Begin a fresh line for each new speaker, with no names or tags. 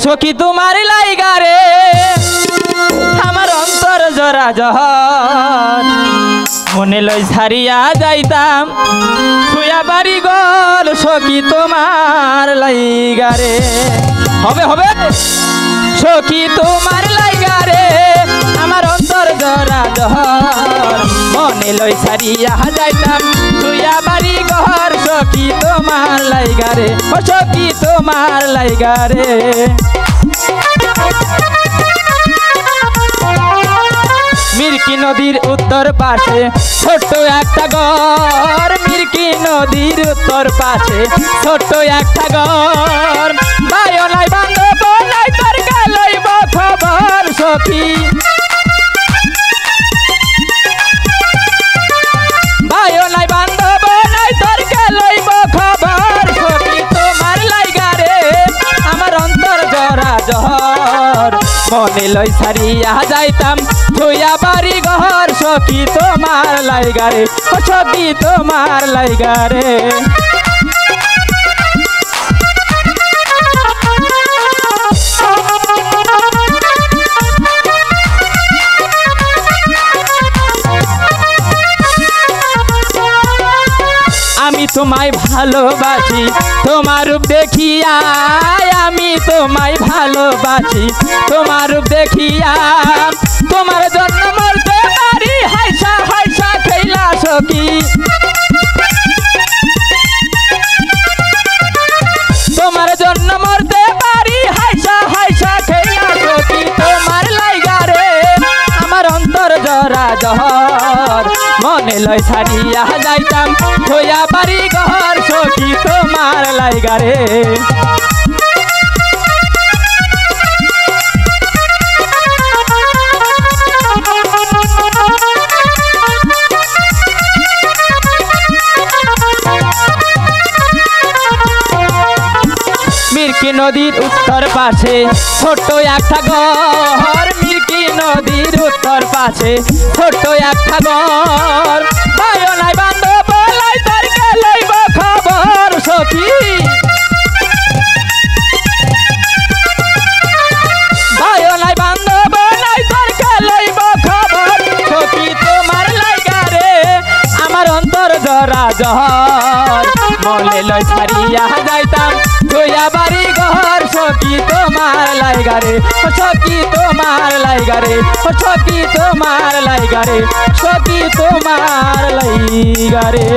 সখী তোমার লাইগা রে আমার অন্তর জরা জহর মনে লই ছাড়িয়া যাইতাম শুয়া বাড়ি গল সখী তোমার লাইগা রে হবে হবে সখী তোমার লাইগা রে আমার অন্তর জরা জহর মনে লই ছাড়িয়া যাইতাম শুয়া বাড়ি ঘর সখী তোমার লাইগা রে ও সখী তোমার লাইগা রে মিরকি নদীর উত্তর পাশে ছোট্ট একটা ঘর মিরকি নদীর উত্তর পাশে ছোট্ট একটা ঘর ভাইও নাই বান্ধব নাই তোর লইব খবর সখী ভাইও নাই বান্ধব নাই তোর লইব খবর সখী তোমার লাইগা রে আমার অন্তর জরা জহর মনে লই ছাড়িয়া যাইতাম ছুয়া বাড়ি ঘর সখী তোমার লাইগা রে ও সখী তোমার লাইগা রে আমি তোমায় ভালোবাসি তোমার রূপ দেখিয়া আমি তোমায় ভালোবাসি তোমার রূপ দেখিয়া তোমার জন্য মরতে পারি হাইসা হাইসা খেলা সখী তোমার জন্য মরতে পারি হাইসা হাইসা খেলা সখী তোমার লাইগা রে আমার অন্তর জরা জহর মনে লয় ছাড়িয়া যাইতাম ছয়া বাড়ি ঘর সখী তোমার লাইগা রে মিরকি নদীর উত্তর পাশে ছোট্ট একটা ঘর মিরকি নদীর উত্তর পাশে ছোট্ট একটা ঘর ভাইও নাই বান্ধব নাই তোর লইব খবর সখী ভাইও নাই বান্ধব নাই তোর লইব খবর সখী তোমার লাইগা রে আমার অন্তর জরা জহর মনে লই ছাড়িয়া যাইতাম ছুয়া বাড়ি ঘর সখী তোমার লাইগা রে ও সখী তোমার লাইগা রে ও সখী তোমার লাইগা রে সখী তোমার লাইগা রে।